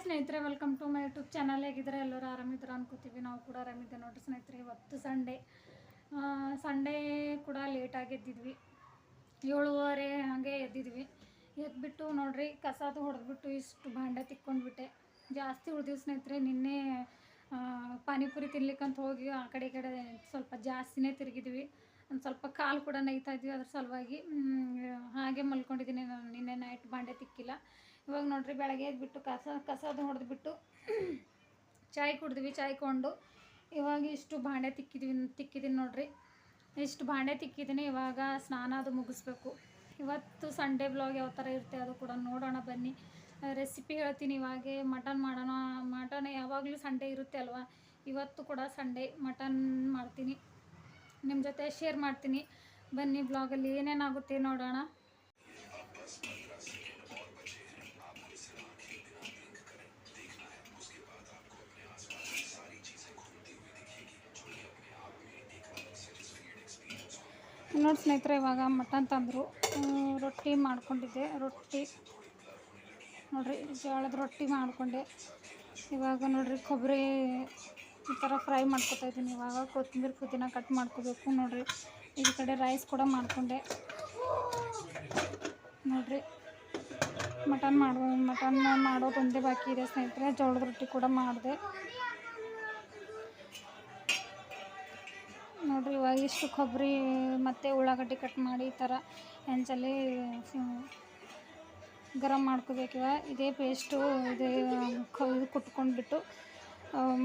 ಸ್ನೇಹಿತರೆ, welcome to my YouTube channel. ಹೇಗಿದ್ರೆ ಎಲ್ಲರೂ ಆರಾಮಿದ್ರೆ ಅನ್ಕೋತೀವಿ. ನಾವು ಕೂಡ ಆರಾಮಿದ್ದೆ ನೋಡಿರಿ ಸ್ನೇಹಿತರೆ. ಇವತ್ತು ಸಂಡೇ ಕೂಡ ಲೇಟಾಗಿ ಎದ್ದಿದ್ವಿ. 7:30 ಹಾಗೆ ಎದ್ದಿದ್ವಿ. ಎದ್ಬಿಟ್ಟು ನೋಡ್ರಿ ಕಸಾದು ಹೊಡೆದ್ಬಿಟ್ಟು ಇಷ್ಟು ಭಾಂಡೆ ತಿಕ್ಕೊಂಡ್ಬಿಟ್ಟೆ. ಜಾಸ್ತಿ ಉಳಿದಿವಿ ಸ್ನೇಹಿತರೆ. ನಿನ್ನೆ ಪಾನಿಪುರಿ ತಿನ್ಲಿಕ್ಕಂತ ಹೋಗಿ ಆ ಕಡೆ ಈ ಕಡೆ ಸ್ವಲ್ಪ ಜಾಸ್ತಿನೇ ತಿರುಗಿದ್ವಿ. ಒಂದು ಸ್ವಲ್ಪ ಕಾಲು ಕೂಡ ನೈತಾ ಇದ್ವಿ. ಅದ್ರ ಸಲುವಾಗಿ ಹಾಗೆ ಮಲ್ಕೊಂಡಿದ್ದೀನಿ. ನಾನು ನಿನ್ನೆ ನೈಟ್ ಭಾಂಡೆ ತಿಕ್ಕಿಲ್ಲ. ಇವಾಗ ನೋಡ್ರಿ ಬೆಳಗ್ಗೆ ಎದ್ಬಿಟ್ಟು ಕಸದು ಹೊಡೆದ್ಬಿಟ್ಟು ಚಾಯ್ ಕುಡಿದ್ವಿ. ಚಾಯ್ ಕೊಂಡು ಇವಾಗ ಇಷ್ಟು ಭಾಂಡೆ ತಿಕ್ಕಿದ್ದೀನಿ ನೋಡ್ರಿ. ಇಷ್ಟು ಭಾಂಡೆ ತಿಕ್ಕಿದ್ದೀನಿ. ಇವಾಗ ಸ್ನಾನ ಅದು ಮುಗಿಸ್ಬೇಕು. ಇವತ್ತು ಸಂಡೇ ಬ್ಲಾಗ್ ಯಾವ ಥರ ಇರುತ್ತೆ ಅದು ಕೂಡ ನೋಡೋಣ ಬನ್ನಿ. ರೆಸಿಪಿ ಹೇಳ್ತೀನಿ. ಇವಾಗೆ ಮಟನ್ ಮಾಡೋಣ. ಮಟನ್ ಯಾವಾಗಲೂ ಸಂಡೇ ಇರುತ್ತೆ ಅಲ್ವಾ. ಇವತ್ತು ಕೂಡ ಸಂಡೇ ಮಟನ್ ಮಾಡ್ತೀನಿ. ನಿಮ್ಮ ಜೊತೆ ಶೇರ್ ಮಾಡ್ತೀನಿ. ಬನ್ನಿ ಬ್ಲಾಗಲ್ಲಿ ಏನೇನಾಗುತ್ತೆ ನೋಡೋಣ. ನೋಡಿ ಸ್ನೇಹಿತರೆ, ಇವಾಗ ಮಟನ್ ತಂದರು. ರೊಟ್ಟಿ ಮಾಡ್ಕೊಂಡಿದ್ದೆ. ರೊಟ್ಟಿ ನೋಡ್ರಿ, ಜೋಳದ ರೊಟ್ಟಿ ಮಾಡಿಕೊಂಡೆ. ಇವಾಗ ನೋಡ್ರಿ ಕೊಬ್ಬರಿ ಈ ಥರ ಫ್ರೈ ಮಾಡ್ಕೊತಾ ಇದ್ದೀನಿ. ಇವಾಗ ಕೊತ್ತಂಬರಿ ಪುದೀನ ಕಟ್ ಮಾಡ್ಕೋಬೇಕು ನೋಡ್ರಿ. ಈ ಕಡೆ ರೈಸ್ ಕೂಡ ಮಾಡಿಕೊಂಡೆ ನೋಡ್ರಿ. ಮಟನ್ ಮಾಡೋದು ಒಂದೇ ಬಾಕಿ ಇದೆ ಸ್ನೇಹಿತರೆ. ಜೋಳದ ರೊಟ್ಟಿ ಕೂಡ ಮಾಡಿದೆ ನೋಡ್ರಿ. ಇವಾಗ ಇಷ್ಟು ಕೊಬ್ಬರಿ ಮತ್ತು ಉಳ್ಳಾಗಡ್ಡಿ ಕಟ್ ಮಾಡಿ ಈ ಥರ ಹೆಂಚಲ್ಲಿ ಗರಂ ಮಾಡ್ಕೋಬೇಕಿವ. ಇದೇ ಪೇಸ್ಟು ಇದು ಕುಟ್ಕೊಂಡ್ಬಿಟ್ಟು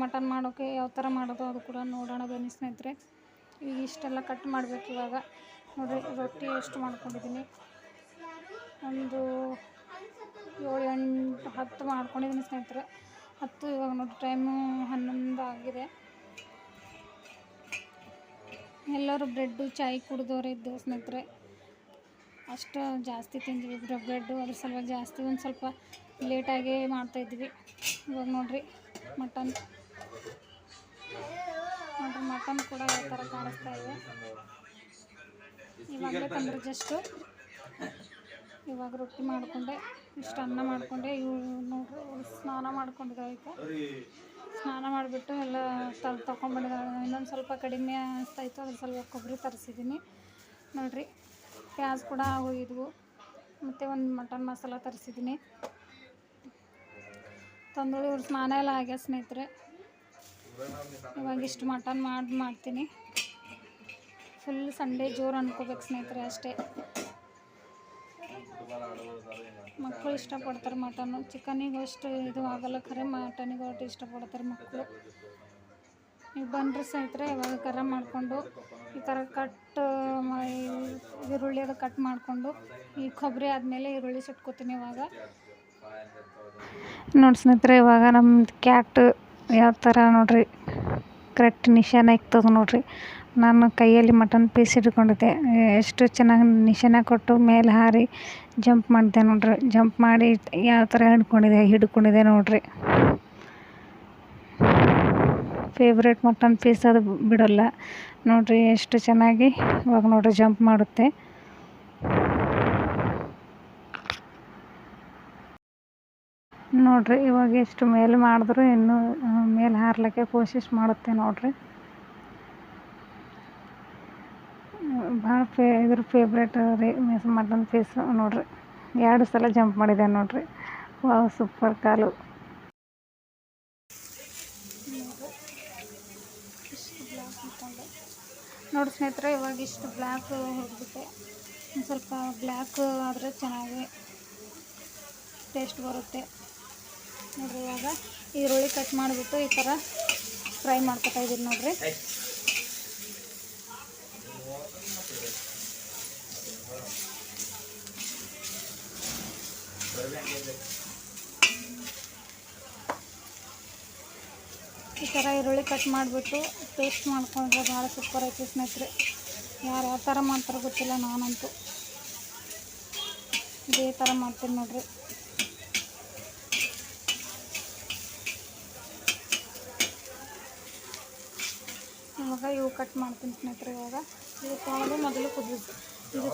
ಮಟನ್ ಮಾಡೋಕ್ಕೆ ಯಾವ ಥರ ಮಾಡೋದು ಅದು ಕೂಡ ನೋಡೋಣ ಬನ್ನಿ ಸ್ನೇಹಿತರೆ. ಈಗ ಇಷ್ಟೆಲ್ಲ ಕಟ್ ಮಾಡಬೇಕು. ಇವಾಗ ನೋಡಿರಿ ರೊಟ್ಟಿ ಎಷ್ಟು ಮಾಡ್ಕೊಂಡಿದ್ದೀನಿ. ಒಂದು 7, 8, 10 ಮಾಡ್ಕೊಂಡಿದ್ದೀನಿ ಸ್ನೇಹಿತರೆ. 10. ಇವಾಗ ನೋಡಿ ಟೈಮು 11 ಆಗಿದೆ. ಎಲ್ಲರೂ ಬ್ರೆಡ್ಡು ಚಾಯ್ ಕುಡಿದವ್ರು ಇದ್ದೇವೆ ಸ್ನೇಹಿತರೆ. ಅಷ್ಟು ಜಾಸ್ತಿ ತಿಂದ್ವಿ ಬ್ರೆಡ್ಡು. ಅದ್ರ ಸಲುವಾಗಿ ಜಾಸ್ತಿ ಒಂದು ಸ್ವಲ್ಪ ಲೇಟಾಗಿ ಮಾಡ್ತಾಯಿದ್ವಿ. ಇವಾಗ ನೋಡಿರಿ ಮಟನ್ ಕೂಡ ಯಾವ ಥರ ಕಾಣಿಸ್ತಾ ಇದೆ. ಇವಾಗಲೇ ತಂದ್ರೆ ಜಸ್ಟು. ಇವಾಗ ರೊಟ್ಟಿ ಮಾಡಿಕೊಂಡೆ. ಇಷ್ಟು ಅನ್ನ ಮಾಡಿಕೊಂಡೆ. ಇವು ನೋಡ್ರಿ ಸ್ನಾನ ಮಾಡ್ಕೊಂಡಿದ್ದಾವೆ. ಸ್ನಾನ ಮಾಡಿಬಿಟ್ಟು ಎಲ್ಲ ತೊಗೊಂಡ್ಬಂದಿದ್ದಾಳೆ. ಇನ್ನೊಂದು ಸ್ವಲ್ಪ ಕಡಿಮೆ ಅನಿಸ್ತಾಯಿತ್ತು. ಅದ್ರ ಸಲುವಾಗಿ ಕೊಬ್ಬರಿ ತರಿಸಿದ್ದೀನಿ ನೋಡಿರಿ. ಪ್ಯಾಸ್ ಕೂಡ ಹೋಗಿದ್ವು. ಮತ್ತು ಒಂದು ಮಟನ್ ಮಸಾಲ ತರಿಸಿದ್ದೀನಿ. ತಂದೂಳಿ ಇವ್ರ ಸ್ನಾನ ಎಲ್ಲ ಆಗ್ಯ ಸ್ನೇಹಿತರೆ. ಇವಾಗ ಇಷ್ಟು ಮಟನ್ ಮಾಡ್ತೀನಿ. ಫುಲ್ ಸಂಡೇ ಜೋರು ಅನ್ಕೋಬೇಕು ಸ್ನೇಹಿತರೆ. ಅಷ್ಟೇ ಮಕ್ಕಳು ಇಷ್ಟಪಡ್ತಾರೆ ಮಟನ್ನು. ಚಿಕನಿಗೂ ಅಷ್ಟು ಇದು ಆಗಲ್ಲ, ಖರೆ ಮಟನಿಗೂ ಅಷ್ಟು ಇಷ್ಟಪಡ್ತಾರೆ ಮಕ್ಕಳು. ನೀವು ಬನ್ನಿರಿ ಸ್ನೇಹಿತರೆ. ಇವಾಗ ಗರಂ ಮಾಡಿಕೊಂಡು ಈ ಥರ ಈರುಳ್ಳಿ ಅದು ಕಟ್ ಮಾಡಿಕೊಂಡು ಈ ಕೊಬ್ಬರಿ ಆದಮೇಲೆ ಈರುಳ್ಳಿ ಸುಟ್ಕೋತೀನಿ. ಇವಾಗ ನೋಡಿ ಸ್ನೇಹಿತರೆ, ಇವಾಗ ನಮ್ಮದು ಕ್ಯಾಟ್ ಯಾವ ಥರ ನೋಡ್ರಿ ಕರೆಕ್ಟ್ ನಿಶಾನ ಇಕ್ತದೆ ನೋಡ್ರಿ. ನಾನು ಕೈಯಲ್ಲಿ ಮಟನ್ ಪೀಸ್ ಹಿಡ್ಕೊಂಡಿದ್ದೆ. ಎಷ್ಟು ಚೆನ್ನಾಗಿ ನಿಶಾನ ಕೊಟ್ಟು ಮೇಲೆ ಹಾರಿ ಜಂಪ್ ಮಾಡಿದೆ ನೋಡ್ರಿ. ಜಂಪ್ ಮಾಡಿ ಯಾವ ಥರ ಹಿಡ್ಕೊಂಡಿದೆ ನೋಡ್ರಿ. ಫೇವ್ರೇಟ್ ಮಟನ್ ಪೀಸ್ ಅದು ಬಿಡೋಲ್ಲ ನೋಡ್ರಿ. ಎಷ್ಟು ಚೆನ್ನಾಗಿ ಇವಾಗ ನೋಡ್ರಿ ಜಂಪ್ ಮಾಡುತ್ತೆ ನೋಡ್ರಿ. ಇವಾಗ ಎಷ್ಟು ಮೇಲೆ ಮಾಡಿದ್ರು ಇನ್ನೂ ಮೇಲೆ ಹಾರ್ಲಿಕ್ಕೆ ಕೋಶಿಶ್ ಮಾಡುತ್ತೆ ನೋಡ್ರಿ. ಭಾಳ ಇದ್ರ ಫೇವ್ರೇಟ್ ರೀ ಮಟನ್ ಪೀಸ್ ನೋಡ್ರಿ. 2 ಸಲ ಜಂಪ್ ಮಾಡಿದೆ ನೋಡ್ರಿ. ವಾವ್, ಸೂಪರ್ ಕಾಲು ನೋಡಿ ಸ್ನೇಹಿತರೆ. ಇವಾಗ ಇಷ್ಟು ಬ್ಲ್ಯಾಕ್ ಹೊಡೆದ್ಬಿಟ್ಟೆ. ಒಂದು ಸ್ವಲ್ಪ ಬ್ಲ್ಯಾಕ್ ಆದರೆ ಚೆನ್ನಾಗಿ ಟೇಸ್ಟ್ ಬರುತ್ತೆ ನೋಡ್ರಿ. ಇವಾಗ ಈರುಳ್ಳಿ ಕಟ್ ಮಾಡಿಬಿಟ್ಟು ಈ ಥರ ಫ್ರೈ ಮಾಡ್ಕೊತಾ ಇದ್ದೀನಿ ನೋಡ್ರಿ. ಈ ಥರ ಈರುಳ್ಳಿ ಕಟ್ ಮಾಡಿಬಿಟ್ಟು ಪೇಸ್ಟ್ ಮಾಡ್ಕೊಂಡ್ರೆ ಭಾಳ ಸೂಪರ್ ಐತಿ ಸ್ನೇಹಿತರೆ. ಯಾರು ಯಾವ ಥರ ಮಾಡ್ತಾರೆ ಗೊತ್ತಿಲ್ಲ, ನಾನಂತೂ ಇದೇ ಥರ ಮಾಡ್ತೀನಿ ನೋಡ್ರಿ. ಇವಾಗ ಇವು ಕಟ್ ಮಾಡ್ತೀನಿ ಸ್ನೇಹಿತರೆ. ಇವಾಗ ಇದು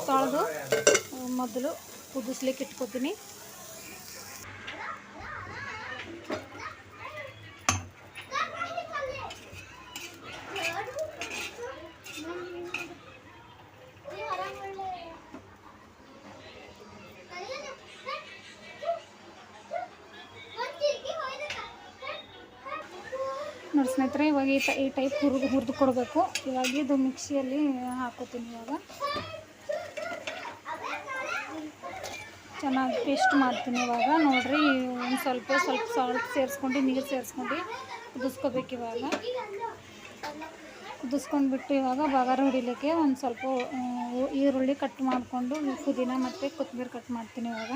ತೊಳೆದು ಮೊದಲು ಕುದಿಸ್ಲಿಕ್ಕೆ ಇಟ್ಕೊತೀನಿ. ನೋಡಿ ಸ್ನೇಹಿತರೆ, ಇವಾಗ ಈ ಟೈಪ್ ಹುರಿದು ಕೊಡಬೇಕು. ಇವಾಗ ಇದು ಮಿಕ್ಸಿಯಲ್ಲಿ ಹಾಕೋತೀನಿ. ಇವಾಗ ಚೆನ್ನಾಗಿ ಪೇಸ್ಟ್ ಮಾಡ್ತೀನಿ. ಇವಾಗ ನೋಡಿರಿ, ಒಂದು ಸ್ವಲ್ಪ ಸಾಲ್ಟ್ ಸೇರಿಸ್ಕೊಂಡು, ನೀರು ಸೇರಿಸ್ಕೊಂಡು ಕುದಿಸ್ಕೋಬೇಕು. ಇವಾಗ ಕುದಿಸ್ಕೊಂಡ್ಬಿಟ್ಟು ಇವಾಗ ಬಗಾರ ಹೊಡಿಲಿಕ್ಕೆ ಒಂದು ಸ್ವಲ್ಪ ಈರುಳ್ಳಿ ಕಟ್ ಮಾಡಿಕೊಂಡು, ಪುದೀನ ಮತ್ತು ಕೊತ್ತಂಬರಿ ಕಟ್ ಮಾಡ್ತೀನಿ. ಇವಾಗ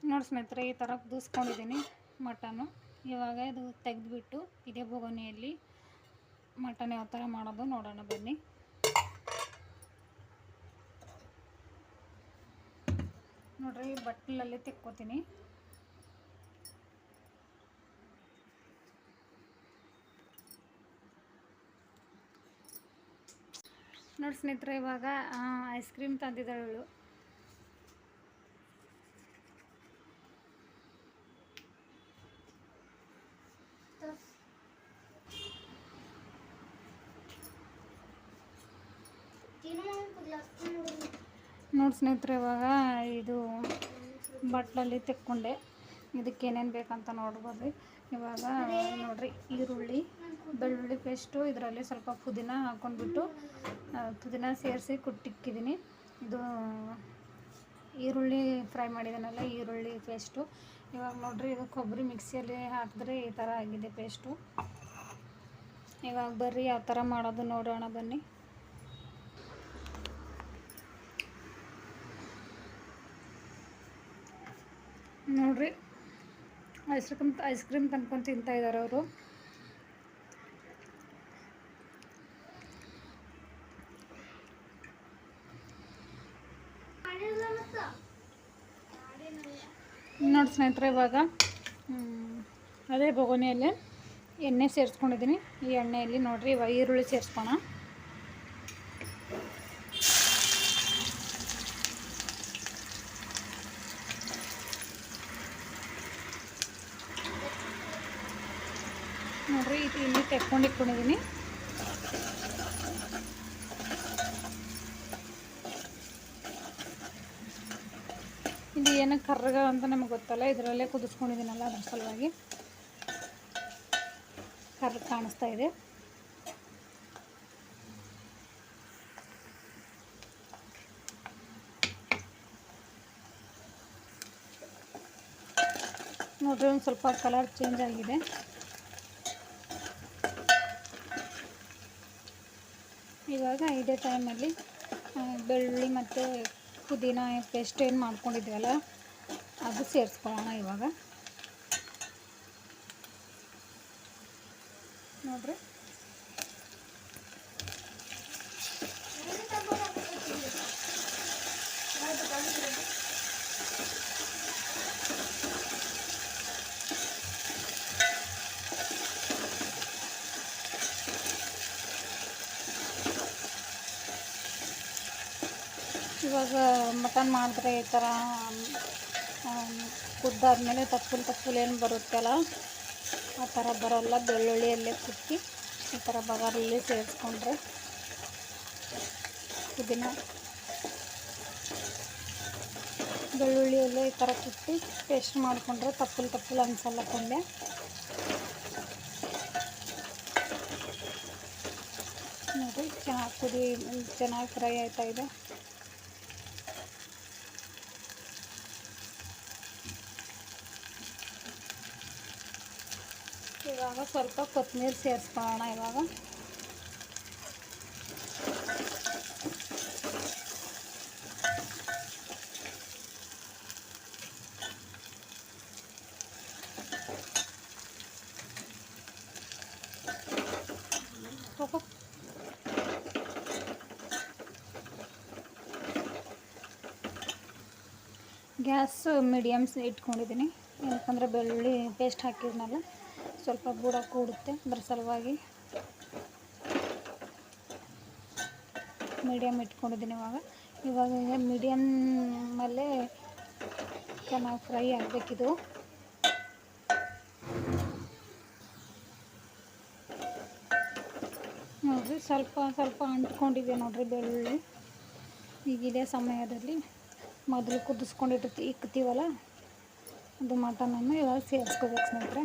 ನೋಡಿ ಸ್ನೇಹಿತರೆ, ಈ ಥರ ಕುದಿಸ್ಕೊಂಡಿದ್ದೀನಿ ಮಟನು. ಇವಾಗ ಇದು ತೆಗೆದುಬಿಟ್ಟು ಇದೇ ಬೊಗಣೆಯಲ್ಲಿ ಮಟನ್ ಯಾವ ಥರ ಮಾಡೋದು ನೋಡೋಣ ಬನ್ನಿ. ನೋಡ್ರಿ, ಬಟ್ಲಲ್ಲಿ ತೆಕ್ಕೋತೀನಿ. ನೋಡಿ ಸ್ನೇಹಿತರೆ, ಇವಾಗ ಐಸ್ ಕ್ರೀಮ್ ತಂದಿದ್ದಾಳು. ನೋಡಿ ಸ್ನೇಹಿತರೆ, ಇವಾಗ ಇದು ಬಟ್ಲಲ್ಲಿ ತೆಕ್ಕೊಂಡೆ. ಇದಕ್ಕೆ ಏನೇನು ಬೇಕಂತ ನೋಡ್ಬೋದು. ಇವಾಗ ನೋಡಿರಿ, ಈರುಳ್ಳಿ, ಬೆಳ್ಳುಳ್ಳಿ ಪೇಸ್ಟು, ಇದರಲ್ಲಿ ಸ್ವಲ್ಪ ಪುದೀನ ಹಾಕ್ಕೊಂಡ್ಬಿಟ್ಟು ಪುದೀನ ಸೇರಿಸಿ ಕುಟ್ಟಿಕ್ಕಿದ್ದೀನಿ. ಇದು ಈರುಳ್ಳಿ ಫ್ರೈ ಮಾಡಿದ್ದೀನಲ್ಲ, ಈರುಳ್ಳಿ ಪೇಸ್ಟು. ಇವಾಗ ನೋಡಿರಿ, ಇದು ಕೊಬ್ಬರಿ ಮಿಕ್ಸಿಯಲ್ಲಿ ಹಾಕಿದ್ರೆ ಈ ಥರ ಆಗಿದೆ ಪೇಸ್ಟು. ಇವಾಗ ಬರ್ರಿ ಯಾವ ಥರ ಮಾಡೋದು ನೋಡೋಣ ಬನ್ನಿ. ನೋಡ್ರಿ, ಐಸ್ ಕ್ರೀಮ್ ತಂದ್ಕೊಂಡು ತಿಂತಾ ಇದ್ದಾರೆ ಅವರು. ನೋಡಿ ಸ್ನೇಹಿತರೆ, ಇವಾಗ ಅದೇ ಬೊಗಣೆಯಲ್ಲಿ ಎಣ್ಣೆ ಸೇರಿಸ್ಕೊಂಡಿದ್ದೀನಿ. ಈ ಎಣ್ಣೆಯಲ್ಲಿ ನೋಡಿರಿ, ಇವಾಗ ಈರುಳ್ಳಿ ಸೇರಿಸ್ಕೋಣ. ನೋಡಿರಿ, ಇಲ್ಲಿ ತೆಕ್ಕೊಂಡಿಟ್ಕೊಂಡಿದ್ದೀನಿ. ಇದು ಏನಕ್ಕೆ ಕರ್ರಗ ಅಂತ ನಮಗೆ ಗೊತ್ತಲ್ಲ, ಇದರಲ್ಲೇ ಕುದಿಸ್ಕೊಂಡಿದ್ದೀನಲ್ಲ, ಅದ್ರ ಸಲುವಾಗಿ ಕರ್ರಗ ಕಾಣಿಸ್ತಾ ಇದೆ. ನೋಡ್ರಿ, ಒಂದು ಸ್ವಲ್ಪ ಕಲರ್ ಚೇಂಜ್ ಆಗಿದೆ. ಇವಾಗ ಇದೇ ಟೈಮಲ್ಲಿ ಬೆಳ್ಳುಳ್ಳಿ ಮತ್ತು ಪುದೀನ ಪೇಸ್ಟ್ ಏನು ಮಾಡ್ಕೊಂಡಿದ್ವಲ್ಲ ಅದು ಸೇರಿಸ್ಕೊಳ್ಳೋಣ. ಇವಾಗ ನೋಡ್ರಿ, ಇವಾಗ ಮಟನ್ ಮಾಡಿದ್ರೆ ಈ ಥರ ಕುದ್ದಾದ್ಮೇಲೆ ತಪ್ಪಲು ಏನು ಬರುತ್ತಲ್ಲ, ಆ ಥರ ಬರೋಲ್ಲ. ಬೆಳ್ಳುಳ್ಳಿಯಲ್ಲೇ ಕುಟ್ಟಿ ಈ ಥರ ಬಗಾರಲ್ಲಿ ಸೇರಿಸ್ಕೊಂಡ್ರೆ, ಪುದೀನ ಬೆಳ್ಳುಳ್ಳಿಯಲ್ಲೇ ಈ ಥರ ಕುಟ್ಟಿ ಪೇಸ್ಟ್ ಮಾಡಿಕೊಂಡ್ರೆ ತಪ್ಪಲು ಅನಿಸಲ್ಲ ಪಲ್ಯ. ನೋಡಿ, ಚೆನ್ನಾಗಿ ಫ್ರೈ ಆಯ್ತಾ ಇದೆ. ಇವಾಗ ಸ್ವಲ್ಪ ಕೊತ್ತಂಬರಿ ಸೇರಿಸ್ಕೊಳ್ಳೋಣ. ಇವಾಗ ಗ್ಯಾಸ್ ಮೀಡಿಯಮ್ಸ್ ಇಟ್ಕೊಂಡಿದ್ದೀನಿ, ಯಾಕಂದರೆ ಬೆಳ್ಳುಳ್ಳಿ ಪೇಸ್ಟ್ ಹಾಕಿದ್ನಲ್ಲ ಸ್ವಲ್ಪ ಬೂಡ ಕೂಡುತ್ತೆ, ಅದ್ರ ಸಲುವಾಗಿ ಮೀಡಿಯಮ್ ಇಟ್ಕೊಂಡಿದ್ದೀನಿ. ಇವಾಗ ಮೀಡಿಯಮ್ಮಲ್ಲೇ ಚೆನ್ನಾಗಿ ಫ್ರೈ ಆಗಬೇಕಿದು. ನೋಡಿರಿ, ಸ್ವಲ್ಪ ಅಂಟ್ಕೊಂಡಿದೆ ನೋಡಿರಿ ಬೆಳ್ಳುಳ್ಳಿ. ಈಗಿದೇ ಸಮಯದಲ್ಲಿ ಮೊದಲು ಕುದಿಸ್ಕೊಂಡಿಟ್ಟು ಇಕ್ತೀವಲ್ಲ ಅದು ಮಟನನ್ನು ಇವಾಗ ಸೇರಿಸ್ಕೋಬೇಕು ಸ್ನೇಹಿತರೆ.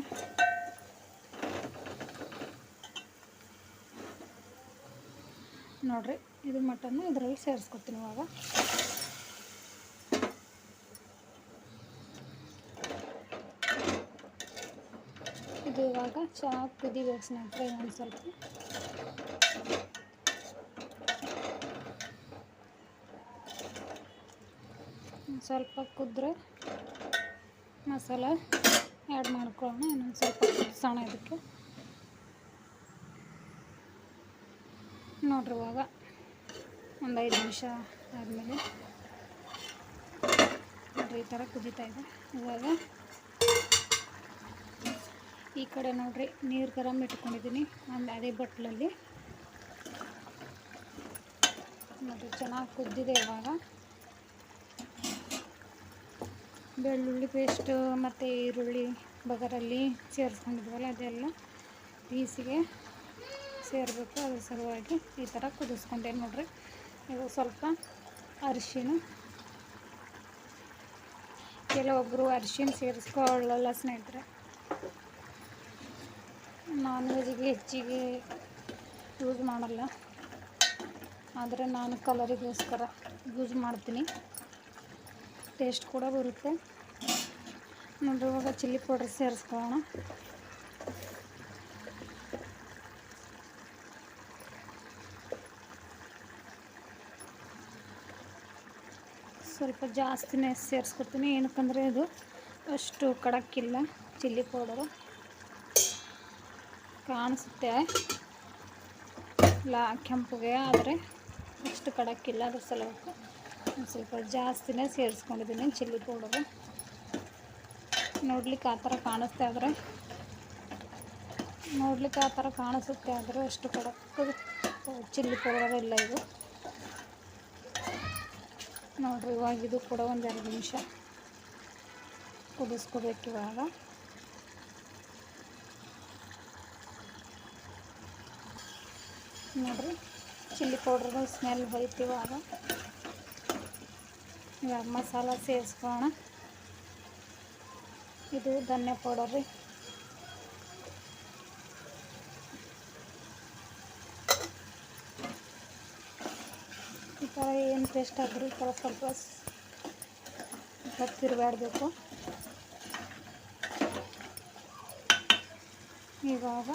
ನೋಡಿರಿ, ಇದು ಮಟನ್ನು ಇದರಲ್ಲಿ ಸೇರಿಸ್ಕೊತೀನಿ ಇವಾಗ. ಇದು ಇವಾಗ ಚೆನ್ನಾಗಿ ಕುದಿಬೇಕು ಸ್ನೇಹಿತರೆ. ಇನ್ನೊಂದು ಸ್ವಲ್ಪ ಕುದ್ರೆ ಮಸಾಲ ಆ್ಯಡ್ ಮಾಡ್ಕೊಳ್ಳೋಣ. ಇನ್ನೊಂದು ಸ್ವಲ್ಪ ಕುದಿಸೋಣ ಇದಕ್ಕೆ. ನೋಡ್ರಿ, ಇವಾಗ ಒಂದು 5 ನಿಮಿಷ ಆದಮೇಲೆ ನೋಡ್ರಿ ಈ ಥರ ಕುದೀತಾ ಇದೆ. ಇವಾಗ ಈ ಕಡೆ ನೋಡ್ರಿ ನೀರು ಗರಂ ಇಟ್ಕೊಂಡಿದ್ದೀನಿ ಅದೇ ಬಟ್ಲಲ್ಲಿ. ನೋಡ್ರಿ ಚೆನ್ನಾಗಿ ಕುದ್ದಿದೆ. ಇವಾಗ ಬೆಳ್ಳುಳ್ಳಿ ಪೇಸ್ಟು ಮತ್ತು ಈರುಳ್ಳಿ ಬಗರಲ್ಲಿ ಸೇರಿಸ್ಕೊಂಡಿದ್ವಲ್ಲ ಅದೆಲ್ಲ ಪೀಸಿಗೆ ಸೇರಬೇಕು. ಅದ್ರ ಸಲುವಾಗಿ ಈ ಥರ ಕುದಿಸ್ಕೊಂಡೆ ನೋಡ್ರಿ. ಇದು ಸ್ವಲ್ಪ ಅರಿಶಿಣ, ಕೆಲವೊಬ್ಬರು ಅರಿಶಿಣ ಸೇರಿಸ್ಕೊಳ್ಳಲ್ಲ ಸ್ನೇಹಿತರೆ. ನಾನ್ ವೆಜ್ಜಿಗೆ ಹೆಚ್ಚಿಗೆ ಯೂಸ್ ಮಾಡಲ್ಲ, ಆದರೆ ನಾನು ಕಲರಿಗೋಸ್ಕರ ಯೂಸ್ ಮಾಡ್ತೀನಿ. ಟೇಸ್ಟ್ ಕೂಡ ಬರುತ್ತೆ ನೋಡ್ರಿ. ಇವಾಗ ಚಿಲ್ಲಿ ಪೌಡರ್ ಸೇರಿಸ್ಕೊಳ್ಳೋಣ. ಸ್ವಲ್ಪ ಜಾಸ್ತಿನೇ ಸೇರಿಸ್ಕೊತೀನಿ, ಏನಕ್ಕಂದರೆ ಇದು ಅಷ್ಟು ಖಡಕ್ಕಿಲ್ಲ ಚಿಲ್ಲಿ ಪೌಡರು. ಕಾಣಿಸುತ್ತೆ ಕೆಂಪುಗೆ, ಆದರೆ ಅಷ್ಟು ಖಡಕ್ಕಿಲ್ಲ. ಅದ್ರ ಸಲುವಾಗಿ ಸ್ವಲ್ಪ ಜಾಸ್ತಿನೇ ಸೇರಿಸ್ಕೊಂಡಿದ್ದೀನಿ ಚಿಲ್ಲಿ ಪೌಡರು. ನೋಡ್ಲಿಕ್ಕೆ ಆ ಥರ ಕಾಣಿಸುತ್ತೆ, ಆದರೆ ಅಷ್ಟು ಖಡಕ್ ಚಿಲ್ಲಿ ಪೌಡರ್ ಇಲ್ಲ ಇದು. ನೋಡ್ರಿ, ಇವಾಗ ಇದು ಕೂಡ ಒಂದು 2 ನಿಮಿಷ ಕುದಿಸ್ಕೋಬೇಕು. ಇವಾಗ ನೋಡ್ರಿ ಚಿಲ್ಲಿ ಪೌಡ್ರದ ಸ್ಮೆಲ್ ಹೋಯ್ತು. ಇವಾಗ ಮಸಾಲ ಸೇರಿಸ್ಕೊಳ್ಳೋಣ. ಇದು ಧನ್ಯ ಪೌಡರ್ ರೀ. ಈ ಥರ ಏನು ಪೇಸ್ಟ್ ಆದರೂ ಈ ಥರ ಸ್ವಲ್ಪ ತಿರುಗಾಡಬೇಕು. ಇವಾಗ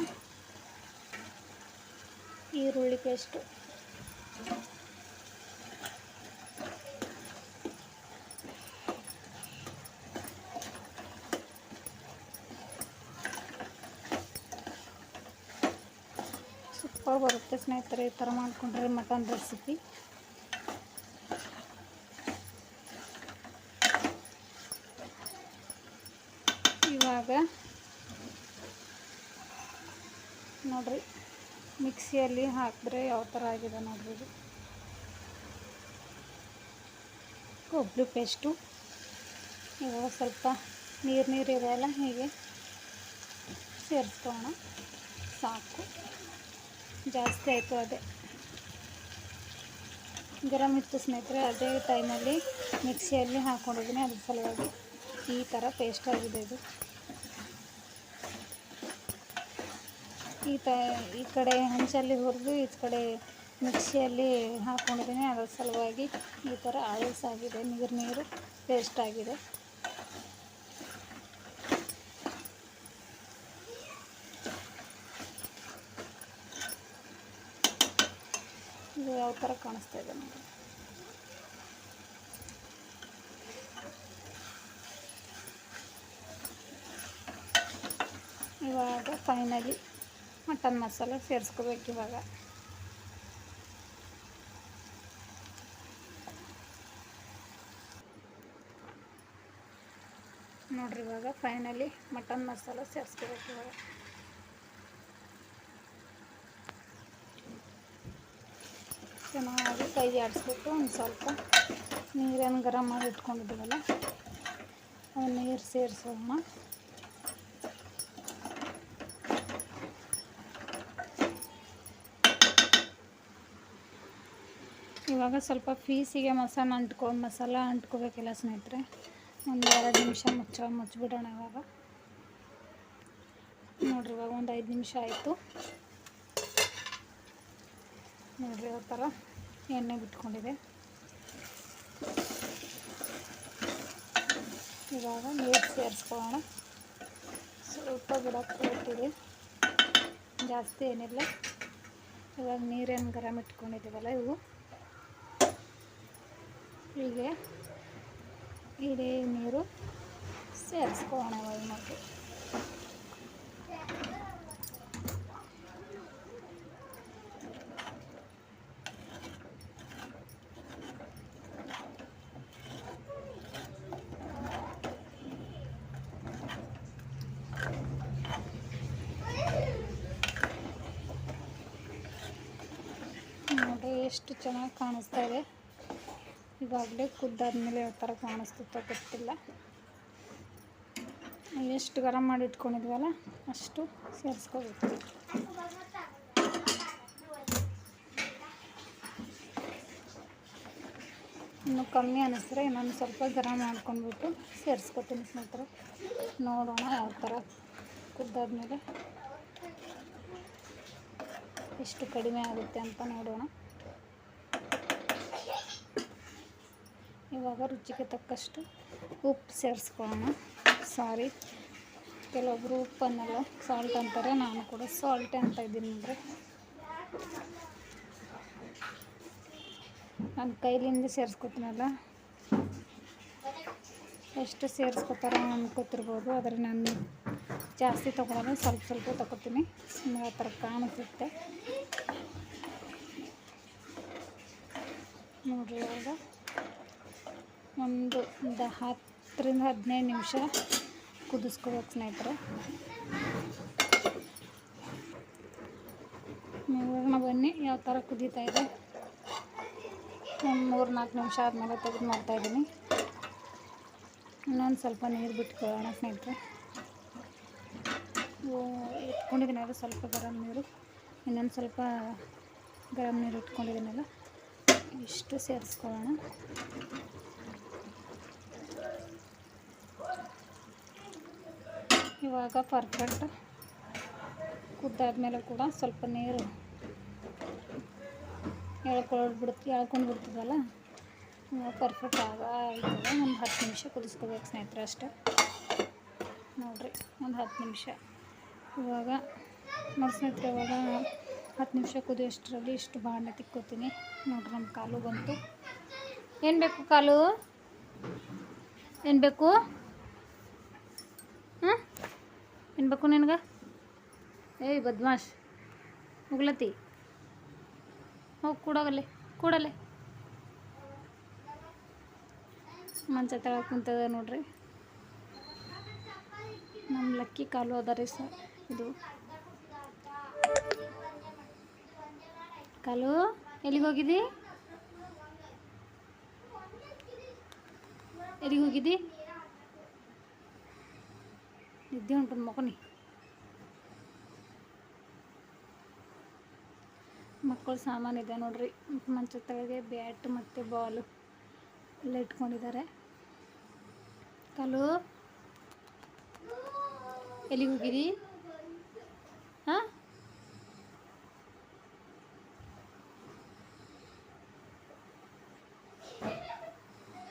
ಈರುಳ್ಳಿ ಪೇಸ್ಟು, ಸೂಪರ್ ಬರುತ್ತೆ ಸ್ನೇಹಿತರೆ ಈ ಥರ ಮಾಡಿಕೊಂಡ್ರೆ ಮಟನ್ ರೆಸಿಪಿ. ಇವಾಗ ನೋಡ್ರಿ ಮಿಕ್ಸಿಯಲ್ಲಿ ಹಾಕಿದ್ರೆ ಯಾವ ಥರ ಆಗಿದೆ ನೋಡ್ರಿ. ಇದು ಕೊಬ್ಬರಿ ಪೇಸ್ಟು. ಇವಾಗ ಸ್ವಲ್ಪ ನೀರು ಇರೋಲ್ಲ, ಹೀಗೆ ಸೇರಿಸ್ಕೊಳ್ಳೋಣ. ಸಾಕು, ಜಾಸ್ತಿ ಆಯಿತು. ಅದೇ ಗರಂ ಇತ್ತು ಸ್ನೇಹಿತರೆ, ಅದೇ ಟೈಮಲ್ಲಿ ಮಿಕ್ಸಿಯಲ್ಲಿ ಹಾಕ್ಕೊಂಡಿದ್ದೀನಿ. ಅದ್ರ ಸಲುವಾಗಿ ಈ ಥರ ಪೇಸ್ಟ್ ಆಗಿದೆ. ಇದು ಈ ಕಡೆ ಹಂಚಲ್ಲಿ ಹುರಿದು ಈ ಕಡೆ ಮಿಕ್ಸಿಯಲ್ಲಿ ಹಾಕ್ಕೊಂಡಿದ್ದೀನಿ. ಅದರ ಸಲುವಾಗಿ ಈ ಥರ ಆಗಿದೆ, ನೀರು ಪೇಸ್ಟ್ ಆಗಿದೆ. ಇದು ಯಾವ ಥರ ಕಾಣಿಸ್ತಾ ಇದೆ ನೋಡಿ. ಇವಾಗ ಫೈನಲಿ ಮಟನ್ ಮಸಾಲ ಸೇರಿಸ್ಕೋಬೇಕು. ಇವಾಗ ನೋಡ್ರಿ, ಇವಾಗ ಫೈನಲಿ ಮಟನ್ ಮಸಾಲ ಸೇರಿಸ್ಕೋಬೇಕು. ಇವಾಗ ಚೆನ್ನಾಗಿ ಕೈ ಆಡಿಸ್ಬಿಟ್ಟು ಒಂದು ಸ್ವಲ್ಪ ನೀರನ್ನು ಗರಂ ಮಾಡಿ ಇಟ್ಕೊಂಡಿದ್ದೀವಲ್ಲ ಅದು ನೀರು ಸೇರಿಸೋಣ. ಇವಾಗ ಇವಾಗ ಸ್ವಲ್ಪ ಪೀಸಿಗೆ ಮಸಾಲ ಅಂಟ್ಕೋಬೇಕಿಲ್ಲ ಸ್ನೇಹಿತರೆ. ಒಂದು 2 ನಿಮಿಷ ಮುಚ್ಚಿಬಿಡೋಣ. ಇವಾಗ ನೋಡಿರಿ, ಇವಾಗ ಒಂದು 5 ನಿಮಿಷ ಆಯಿತು ನೋಡಿರಿ. ಯಾವ ಥರ ಎಣ್ಣೆ ಬಿಟ್ಕೊಂಡಿದೆ. ಇವಾಗ ನೀರು ಸೇರಿಸ್ಕೊಳ್ಳೋಣ. ಸ್ವಲ್ಪ ಬಿಡೋಕ್ಕಿದೆ, ಜಾಸ್ತಿ ಏನಿಲ್ಲ. ಇವಾಗ ನೀರೇನು ಗರಂ ಇಟ್ಕೊಂಡಿದ್ದೀವಲ್ಲ, ಹೀಗೆ ಇಡೀ ನೀರು ಸೇರಿಸ್ಕೊಳ್ಳೋಣ. ಇವಾಗ ಮತ್ತೆ ನೋಡಿ ಎಷ್ಟು ಚೆನ್ನಾಗಿ ಕಾಣಿಸ್ತಾ ಇದೆ. ಇವಾಗಲೇ ಕುದ್ದಾದ್ಮೇಲೆ ಯಾವ ಥರ ಕಾಣಿಸ್ತೋ ಗೊತ್ತಿಲ್ಲ. ಎಷ್ಟು ಗರಂ ಮಾಡಿ ಇಟ್ಕೊಂಡಿದ್ವಲ್ಲ ಅಷ್ಟು ಸೇರಿಸ್ಕೋಬೇಕು. ಇನ್ನು ಕಮ್ಮಿ ಅನ್ನಿಸಿದ್ರೆ ಇನ್ನೊಂದು ಸ್ವಲ್ಪ ಗರಂ ಮಾಡ್ಕೊಂಡ್ಬಿಟ್ಟು ಸೇರಿಸ್ಕೊತೀನಿ ಸ್ನೇಹಿತರೆ. ನೋಡೋಣ ಯಾವ ಥರ ಕುದ್ದಾದ್ಮೇಲೆ ಎಷ್ಟು ಕಡಿಮೆ ಆಗುತ್ತೆ ಅಂತ ನೋಡೋಣ. ಇವಾಗ ರುಚಿಗೆ ತಕ್ಕಷ್ಟು ಉಪ್ಪು ಸೇರಿಸ್ಕೊಳ್ಳೋಣ. ಸಾರಿ, ಕೆಲವೊಬ್ಬರು ಉಪ್ಪು ಅನ್ನಲ್ಲ, ಸಾಲ್ಟ್ ಅಂತಾರೆ. ನಾನು ಕೂಡ ಸಾಲ್ಟೇ ಅಂತ ಇದ್ದೀನಿ. ಅಂದರೆ ನನ್ನ ಕೈಲಿಂದ ಸೇರಿಸ್ಕೊತೀನಲ್ಲ, ಎಷ್ಟು ಸೇರಿಸ್ಕೊತಾರ ಅನ್ಕೋತಿರ್ಬೋದು. ಆದರೆ ನಾನು ಜಾಸ್ತಿ ತೊಗೊಳೋದು ಸ್ವಲ್ಪ ತೊಗೋತೀನಿ. ನಿಮಗೆ ಆ ಥರ ಕಾಣಿಸುತ್ತೆ ನೋಡಿರಿ. ಇವಾಗ ಒಂದು 10ರಿಂದ 15 ನಿಮಿಷ ಕುದಿಸ್ಕೋಬೇಕು ಸ್ನೇಹಿತರೆ. ಇವಾಗ ಬನ್ನಿ ಯಾವ ಥರ ಕುದೀತಾ ಇದೆ. ಒಂದು 3-4 ನಿಮಿಷ ಆದಮೇಲೆ ತೆಗೆದು ಮಾಡ್ತಾಯಿದ್ದೀನಿ. ಇನ್ನೊಂದು ಸ್ವಲ್ಪ ನೀರು ಬಿಟ್ಕೊಳ್ಳೋಣ ಸ್ನೇಹಿತರೆ. ಇಟ್ಕೊಂಡಿದ್ದೀನಲ್ಲ ಸ್ವಲ್ಪ ಗರಂ ನೀರು, ಇನ್ನೊಂದು ಸ್ವಲ್ಪ ಗರಂ ನೀರು ಇಟ್ಕೊಂಡಿದ್ದೀನಲ್ಲ, ಇಷ್ಟು ಸೇರಿಸ್ಕೊಳ್ಳೋಣ. ಇವಾಗ ಪರ್ಫೆಕ್ಟ್ ಕುದ್ದಾದ್ಮೇಲೆ ಕೂಡ ಸ್ವಲ್ಪ ನೀರು ಎಳ್ಕೊಂಡು ಬಿಡ್ತದಲ್ಲ, ಪರ್ಫೆಕ್ಟ್ ಆಗಿದೆ. ಒಂದು 10 ನಿಮಿಷ ಕುದಿಸ್ಕೋಬೇಕು ಸ್ನೇಹಿತರೆ ಅಷ್ಟೇ. ನೋಡಿರಿ, ಒಂದು 10 ನಿಮಿಷ. ಇವಾಗ ನೋಡಿ ಸ್ನೇಹಿತರೆ, ಇವಾಗ 10 ನಿಮಿಷ ಕುದಿಯೋಷ್ಟರಲ್ಲಿ ಇಷ್ಟು ಬಾಣಲೆ ತಿಕ್ಕೋತೀನಿ. ನೋಡ್ರಿ, ನಮ್ಮ ಕಾಲು ಬಂತು. ಏನು ಬೇಕು ಕಾಲು? ಏನು ಬೇಕು? ಹಾಂ, ಏನು ಬೇಕು ನಿನಗೆ? ಏಯ್ ಬದ್ಮಾಶ್, ಮುಗ್ಲತಿ, ಹೋಗಿ ಕೂಡಲೇ ಮಂಚ ತೆಳಗೆ ಕುಂತದ ನೋಡ್ರಿ. ನಮ್ಮ ಲಕ್ಕಿ ಕಾಲು ಅದ ರೀ ಸರ್. ಇದು ಕಾಲು ಎಲ್ಲಿಗೆ ಹೋಗಿದ್ದಿ? ನಿದ್ದೆ ಉಂಟು ಮಗನಿ. ಮಕ್ಕಳು ಸಾಮಾನಿದೆ ನೋಡ್ರಿ. ಮಂಚದ ತೆಳಗೆ ಬ್ಯಾಟ್ ಮತ್ತು ಬಾಲು ಎಲ್ಲ ಇಟ್ಕೊಂಡಿದ್ದಾರೆ. ಕಾಲು ಎಲ್ಲಿಗೆ ಹೋಗಿರಿ? ಹಾಂ,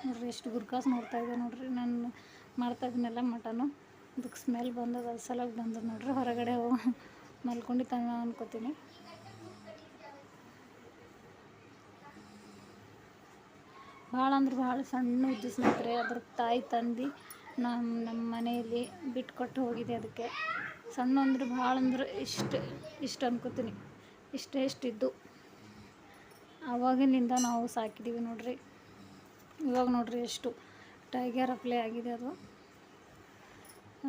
ನೋಡ್ರಿ ಎಷ್ಟು ಗುರ್ಕಾಸ್ ನೋಡ್ತಾ ಇದೆ ನೋಡ್ರಿ. ನಾನು ಮಾಡ್ತಾ ಇದ್ದೀನಲ್ಲ ಮಟನು, ಅದಕ್ಕೆ ಸ್ಮೆಲ್ ಬಂದದ, ಅದು ಸಲಾಗಿ ಬಂದದ ನೋಡ್ರಿ. ಹೊರಗಡೆ ಮಲ್ಕೊಂಡಿದ್ದಾನ ಅನ್ಕೋತೀನಿ. ಭಾಳ ಅಂದ್ರೆ ಭಾಳ ಸಣ್ಣ ಇದ್ದು ಸ್ನೇಹಿತರೆ. ಅದ್ರ ತಾಯಿ ತಂದು ನಮ್ಮ ಮನೆಯಲ್ಲಿ ಬಿಟ್ಕೊಟ್ಟು ಹೋಗಿದೆ. ಅದಕ್ಕೆ ಸಣ್ಣ ಅಂದ್ರೆ ಭಾಳ ಅಂದ್ರೆ ಇಷ್ಟು ಅನ್ಕೋತೀನಿ. ಇಷ್ಟಿದ್ದು ಆವಾಗಿನಿಂದ ನಾವು ಸಾಕಿದ್ದೀವಿ ನೋಡ್ರಿ. ಇವಾಗ ನೋಡ್ರಿ ಎಷ್ಟು ಟೈಗರ್ ಅಪ್ಲೈ ಆಗಿದೆ. ಅದು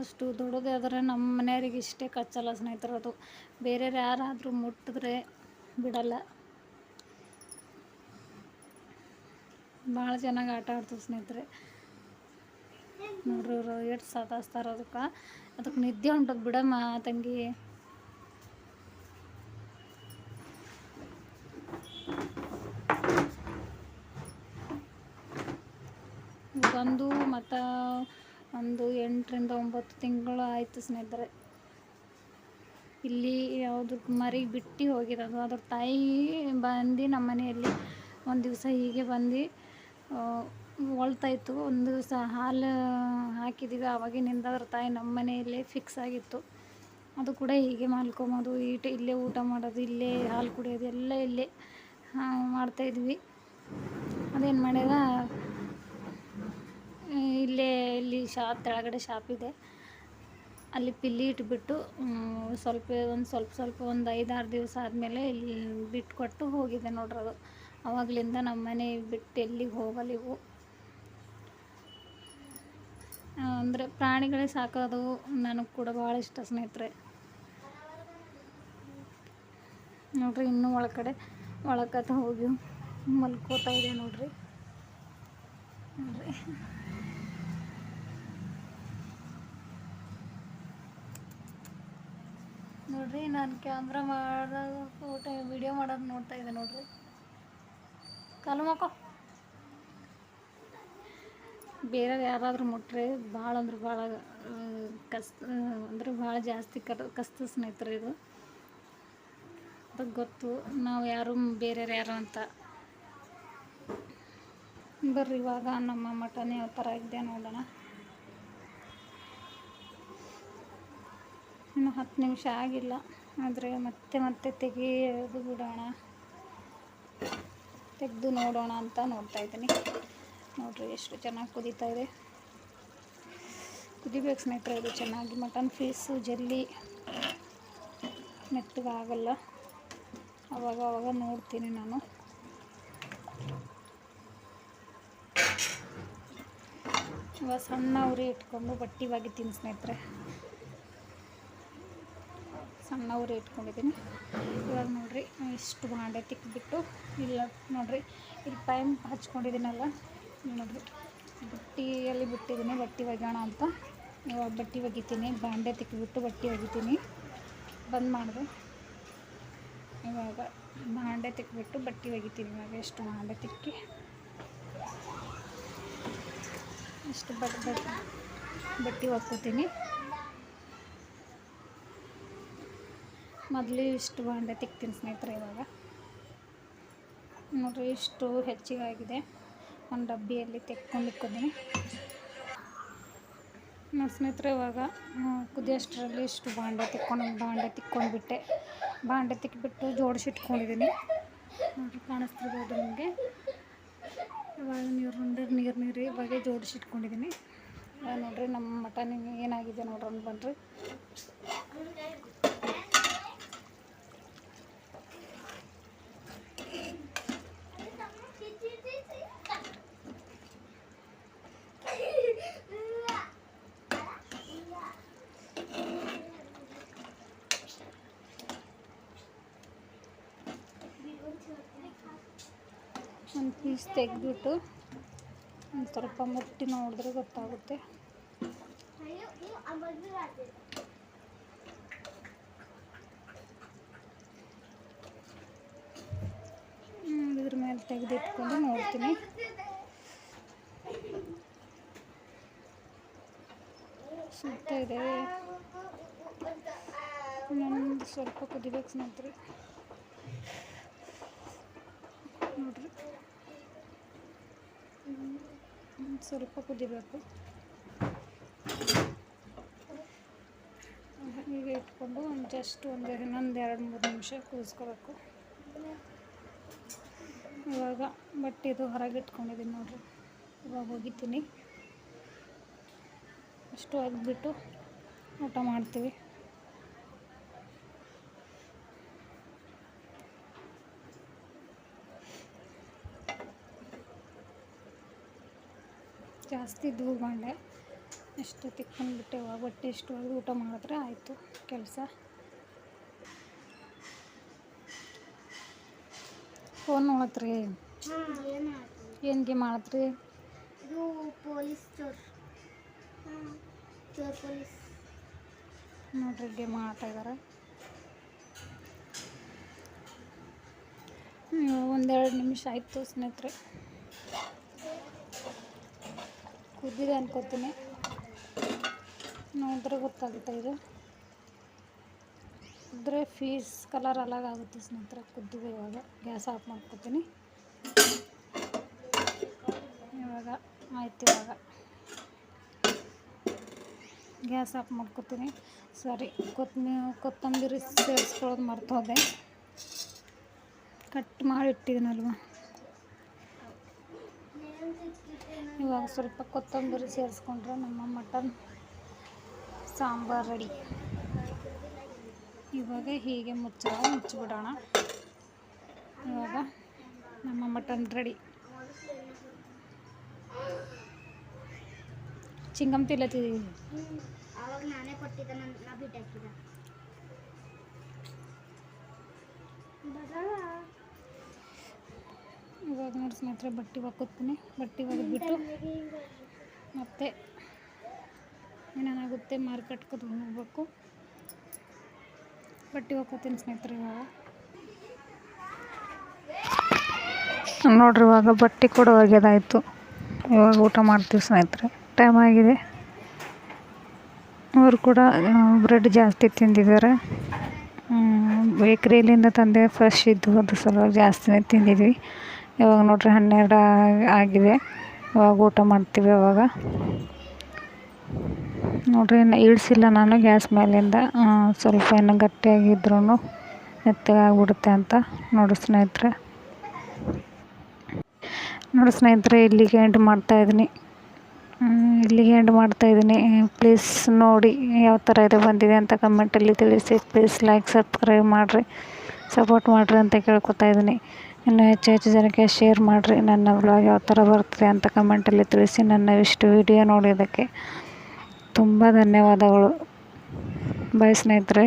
ಅಷ್ಟು ದೊಡ್ಡದೇ ಆದರೆ ನಮ್ಮ ಮನೆಯವರಿಗೆ ಇಷ್ಟೇ ಕಚ್ಚಲ್ಲ ಸ್ನೇಹಿತರು. ಅದು ಬೇರೆ ಯಾರಾದರೂ ಮುಟ್ಟಿದ್ರೆ ಬಿಡಲ್ಲ. ಭಾಳ ಚೆನ್ನಾಗಿ ಆಟ ಆಡ್ತೀವಿ ಸ್ನೇಹಿತರೆ. ನೋಡ್ರಿ ಇವರು ಎಷ್ಟು ಸತಾಸ್ತಾರೆ. ಅದಕ್ಕೆ ನಿದ್ದೆ ಹೊಂಟದ ಬಿಡಮ್ಮ ತಂಗಿ. ಬಂದು ಮತ್ತು ಒಂದು 8 ರಿಂದ 9 ತಿಂಗಳು ಆಯಿತು ಸ್ನೇಹಿತರೆ. ಇಲ್ಲಿ ಯಾವುದು ಮರಿ ಬಿಟ್ಟು ಹೋಗಿರೋದು. ಅದ್ರ ತಾಯಿ ಬಂದು ನಮ್ಮ ಮನೆಯಲ್ಲಿ ಒಂದು ದಿವಸ ಹೀಗೆ ಬಂದು ಹೊಳ್ತಾಯಿತ್ತು. ಒಂದು ದಿವಸ ಹಾಲು ಹಾಕಿದ್ದೀವಿ, ಆವಾಗಿನಿಂದ ಅದ್ರ ತಾಯಿ ನಮ್ಮ ಮನೆಯಲ್ಲೇ ಫಿಕ್ಸ್ ಆಗಿತ್ತು. ಅದು ಕೂಡ ಹೀಗೆ ಮಲ್ಕೊಂಬೋದು, ಇಲ್ಲೇ ಊಟ ಮಾಡೋದು, ಇಲ್ಲೇ ಹಾಲು ಕುಡಿಯೋದು ಎಲ್ಲ ಇಲ್ಲೇ ಮಾಡ್ತಾಯಿದ್ವಿ. ಅದೇನು ಮಾಡ್ಯಾರ, ಇಲ್ಲಿ ತೆಳಗಡೆ ಶಾಪ್ ಇದೆ, ಅಲ್ಲಿ ಪಿಲ್ಲಿ ಇಟ್ಬಿಟ್ಟು ಸ್ವಲ್ಪ ಒಂದು 5-6 ದಿವಸ ಆದಮೇಲೆ ಇಲ್ಲಿ ಬಿಟ್ಕೊಟ್ಟು ಹೋಗಿದೆ ನೋಡ್ರಿ. ಅದು ಆವಾಗಲಿಂದ ನಮ್ಮ ಮನೆ ಬಿಟ್ಟು ಎಲ್ಲಿಗೆ ಹೋಗಲ್ಲ ಇವು. ಅಂದರೆ ಪ್ರಾಣಿಗಳೇ ಸಾಕೋದು ನನಗೆ ಕೂಡ ಭಾಳ ಇಷ್ಟ ಸ್ನೇಹಿತರೆ. ನೋಡ್ರಿ ಇನ್ನೂ ಒಳಕತ್ತ ಹೋಗಿ ಮಲ್ಕೋತಾ ಇದೆ ನೋಡ್ರಿ. ನೋಡ್ರಿ ನಾನು ಕ್ಯಾಮ್ರಾ ಮಾಡೋದು ವಿಡಿಯೋ ಮಾಡೋದು ನೋಡ್ತಾ ಇದೆ ನೋಡ್ರಿ. ಕಾಲು ಮಕ್ಕೋ ಬೇರೆ ಯಾರಾದರೂ ಮುಟ್ರೆ ಭಾಳ ಅಂದ್ರೆ ಭಾಳ ಅಂದರೆ ಭಾಳ ಜಾಸ್ತಿ ಕಷ್ಟ ಸ್ನೇಹಿತರೆ. ಇದು ಅದಕ್ಕೆ ಗೊತ್ತು ನಾವು ಯಾರು ಬೇರೆಯವ್ರು ಯಾರು ಅಂತ. ಬರ್ರಿ ಇವಾಗ ನಮ್ಮ ಮಟನ್ ಯಾವ ಥರ ಇದೆ ನೋಡೋಣ. ಇನ್ನು 10 ನಿಮಿಷ ಆಗಿಲ್ಲ, ಆದರೆ ಮತ್ತೆ ತೆಗೆದು ಬಿಡೋಣ, ತೆಗೆದು ನೋಡೋಣ ಅಂತ ನೋಡ್ತಾಯಿದ್ದೀನಿ. ನೋಡ್ರಿ ಎಷ್ಟು ಚೆನ್ನಾಗಿ ಕುದೀತಾ ಇದೆ. ಕುದಿಬೇಕು ಸ್ನೇಹಿತರೆ ಇದು ಚೆನ್ನಾಗಿ. ಮಟನ್ ಪೀಸು ಜಲ್ಲಿ ಮೆತ್ತಗಾಗಲ್ಲ. ಅವಾಗ ನೋಡ್ತೀನಿ ನಾನು. ಇವಾಗ ಸಣ್ಣ ಉರಿ ಇಟ್ಕೊಂಡು ಬಟ್ಟೆ ಒಗಿತೀನಿ ಸ್ನೇಹಿತರೆ. ಸಣ್ಣ ಉರಿ ಇಟ್ಕೊಂಡಿದ್ದೀನಿ. ಇವಾಗ ನೋಡ್ರಿ ಇಷ್ಟು ಬಾಂಡೆ ತಿಕ್ಕಿಬಿಟ್ಟು ಇಲ್ಲ ನೋಡ್ರಿ ಇಲ್ಲಿ ಪೈಂಪ್ ಹಚ್ಕೊಂಡಿದ್ದೀನಲ್ಲ, ನೋಡ್ರಿ ಬಟ್ಟೆಯಲ್ಲಿ ಬಿಟ್ಟಿದ್ದೀನಿ ಬಟ್ಟೆ ಒಗ್ಯೋಣ ಅಂತ. ಇವಾಗ ಬಟ್ಟೆ ಒಗಿತೀನಿ, ಬಾಂಡೆ ತಿಕ್ಕಿಬಿಟ್ಟು ಬಟ್ಟೆ ಒಗಿತೀನಿ. ಬಂದ್ ಮಾಡಿದೆ. ಇವಾಗ ಬಾಂಡೆ ತಿಕ್ಕಿಬಿಟ್ಟು ಬಟ್ಟೆ ಒಗಿತೀನಿ. ಇವಾಗ ಎಷ್ಟು ಬಾಂಡೆ ತಿಕ್ಕಿ ಇಷ್ಟು ಬಟ್ಟೆ ಒಗ್ಕೋತೀನಿ. ಮೊದಲು ಇಷ್ಟು ಬಾಂಡೆ ತಿಕ್ತೀನಿ ಸ್ನೇಹಿತರೆ. ಇವಾಗ ನೋಡ್ರಿ ಇಷ್ಟು ಹೆಚ್ಚಿಗಾಗಿದೆ. ಒಂದು ಡಬ್ಬಿಯಲ್ಲಿ ತೆಕ್ಕೊಂಡಿಕ್ಕೋತೀನಿ ನೋಡಿ ಸ್ನೇಹಿತರೆ. ಇವಾಗ ಕುದಿಯೋಷ್ಟರಲ್ಲಿ ಇಷ್ಟು ಬಾಂಡೆ ತಿಕ್ಕೊಂಡ್ಬಿಟ್ಟೆ. ಬಾಂಡೆ ತಿಕ್ಕಿಬಿಟ್ಟು ಜೋಡಿಸಿಟ್ಕೊಂಡಿದ್ದೀನಿ ನೋಡ್ರಿ, ಕಾಣಿಸ್ತಿರ್ಬೋದು ನಿಮಗೆ. ಇವಾಗ ನೀರು ಇವಾಗ ಜೋಡಿಸಿಟ್ಕೊಂಡಿದ್ದೀನಿ. ಇವಾಗ ನೋಡ್ರಿ ನಮ್ಮ ಮಟನ್ ಏನಾಗಿದೆ ನೋಡ್ರಿ ಬನ್ರಿ. ಒಂದು ಪೀಸ್ ತೆಗೆದ್ಬಿಟ್ಟು ಒಂದು ಸ್ವಲ್ಪ ಮುಟ್ಟಿ ನೋಡಿದ್ರೆ ಗೊತ್ತಾಗುತ್ತೆ. ಇದ್ರ ಮೇಲೆ ತೆಗೆದಿಟ್ಕೊಂಡು ನೋಡ್ತೀನಿ. ಸುತ್ತ ಇದೆ, ಇನ್ನೊಂದು ಸ್ವಲ್ಪ ಕುದಿಬೇಕು ಸ್ನೇಹಿತರೆ. ನೋಡ್ರಿ ಸ್ವಲ್ಪ ಕುದಿಬೇಕು. ಹೀಗೆ ಇಟ್ಕೊಂಡು ಇನ್ನೊಂದು 2-3 ನಿಮಿಷ ಕುದಿಸ್ಕೋಬೇಕು. ಇವಾಗ ಬಟ್ಟೆದು ಹೊರಗೆ ಇಟ್ಕೊಂಡಿದ್ದೀನಿ ನೋಡ್ರಿ. ಇವಾಗ ಒಗಿತೀನಿ. ಅಷ್ಟು ಒಗೆದ್ಬಿಟ್ಟು ಊಟ ಮಾಡ್ತೀವಿ. ಜಾಸ್ತಿ ಇದ್ವು ಬಾಂಡೆ, ಎಷ್ಟು ತಿಕ್ಕೊಂಡ್ಬಿಟ್ಟೆ. ಇವಾಗ ಬಟ್ಟೆ ಇಷ್ಟು ಒಗೆದು ಊಟ ಮಾಡಿದ್ರೆ ಆಯಿತು ಕೆಲಸ. ಫೋನ್ ನೋಡತ್ರಿ? ಏನು ಗೇಮ್ ಮಾಡತ್ರಿ? ಇದು ಪೊಲೀಸ್ ಚೋರ್ ಪೊಲೀಸ್ ನೋಡ್ರಿ ಗೇಮ್ ಆಡ್ತಾ ಇದ್ದಾರೆ. 1-2 ನಿಮಿಷ ಆಯಿತು ಸ್ನೇಹಿತರೆ. ಕುದ್ದಿದೆ ಅನ್ಕೋತೀನಿ, ನೋಡಿದ್ರೆ ಗೊತ್ತಾಗುತ್ತೆ. ಇದು ಕುದ್ರೆ ಫೀಸ್ ಕಲರ್ ಅಲಾಗುತ್ತೆ ಸ್ನೇಹಿತರೆ. ಕುದ್ದಿದೆ. ಇವಾಗ ಗ್ಯಾಸ್ ಆಫ್ ಮಾಡ್ಕೊತೀನಿ. ಇವಾಗ ಆಯ್ತು. ಇವಾಗ ಗ್ಯಾಸ್ ಆಫ್ ಮಾಡ್ಕೊತೀನಿ. ಸರಿ, ಕೊತ್ತಂಬರಿ ಸೇರಿಸ್ಕೊಳ್ಳೋದು ಮರ್ತೋದೆ, ಕಟ್ ಮಾಡಿಟ್ಟಿದ್ದೀನಲ್ವ. ಇವಾಗ ಸ್ವಲ್ಪ ಕೊತ್ತಂಬರಿ ಸೇರಿಸ್ಕೊಂಡ್ರೆ ನಮ್ಮ ಮಟನ್ ಸಾಂಬಾರು ರೆಡಿ. ಇವಾಗ ಹೀಗೆ ಮುಚ್ಚಿಬಿಡೋಣ. ಇವಾಗ ನಮ್ಮ ಮಟನ್ ರೆಡಿ. ಚಿಂಗಮ್ ತಿಲ್ಲತ್ತಿದ್ದೀವಿ. ಅವಾಗ ನಾನೇ ಕೊಟ್ಟಿದ್ದೆ, ನಾ ಬಿಟ್ಟು ಹಾಕಿದ್ದೆ. ಇವಾಗ ನೋಡಿ ಸ್ನೇಹಿತರೆ, ಬಟ್ಟೆ ಒಕ್ಕೋತೀನಿ. ಬಟ್ಟೆ ಒಗೆದ್ಬಿಟ್ಟು ಮತ್ತೆ ಏನೇನಾಗುತ್ತೆ ಮಾರ್ಕೆಟ್ಗೆ ಹೋಗ್ಬೇಕು. ಬಟ್ಟೆ ಒಕ್ಕೋತೀನಿ ಸ್ನೇಹಿತರೆ. ಇವಾಗ ನೋಡ್ರಿ, ಇವಾಗ ಬಟ್ಟೆ ಕೂಡ ಒಗೆದಾಯಿತು. ಇವಾಗ ಊಟ ಮಾಡ್ತೀವಿ ಸ್ನೇಹಿತರೆ. ಟೈಮ್ ಆಗಿದೆ. ಅವರು ಕೂಡ ಬ್ರೆಡ್ ಜಾಸ್ತಿ ತಿಂದಿದ್ದಾರೆ. ಬೇಕ್ರಿಯಲ್ಲಿಂದ ತಂದೆ ಫ್ರೆಶ್ ಇದ್ದು, ಅದು ಸಲುವಾಗಿ ಜಾಸ್ತಿನೇ ತಿಂದಿದ್ವಿ. ಇವಾಗ ನೋಡ್ರಿ 12 ಆಗಿದೆ. ಇವಾಗ ಊಟ ಮಾಡ್ತೀವಿ. ಅವಾಗ ನೋಡ್ರಿ, ಇಳಿಸಿಲ್ಲ ನಾನು ಗ್ಯಾಸ್ ಮೇಲಿಂದ. ಸ್ವಲ್ಪ ಏನು ಗಟ್ಟಿಯಾಗಿದ್ರೂ ಮೆತ್ತಗಾಗ್ಬಿಡುತ್ತೆ ಅಂತ. ನೋಡಿ ಸ್ನೇಹಿತರೆ, ಇಲ್ಲಿಗೆ ಎಂಡ್ ಮಾಡ್ತಾಯಿದ್ದೀನಿ. ಪ್ಲೀಸ್ ನೋಡಿ ಯಾವ ಥರ ಇದು ಬಂದಿದೆ ಅಂತ ಕಮೆಂಟಲ್ಲಿ ತಿಳಿಸಿ. ಪ್ಲೀಸ್ ಲೈಕ್ ಸಬ್ಸ್ಕ್ರೈಬ್ ಮಾಡಿರಿ, ಸಪೋರ್ಟ್ ಮಾಡಿರಿ ಅಂತ ಕೇಳ್ಕೊತಾ ಇದ್ದೀನಿ. ಇನ್ನು ಹೆಚ್ಚು ಜನಕ್ಕೆ ಶೇರ್ ಮಾಡಿರಿ. ನನ್ನ ವ್ಲಾಗ್ ಯಾವ ಥರ ಬರ್ತದೆ ಅಂತ ಕಮೆಂಟಲ್ಲಿ ತಿಳಿಸಿ. ನನ್ನ ಇಷ್ಟು ವಿಡಿಯೋ ನೋಡೋದಕ್ಕೆ ತುಂಬ ಧನ್ಯವಾದಗಳು. ಬಾಯ್ ಸ್ನೇಹಿತರೆ.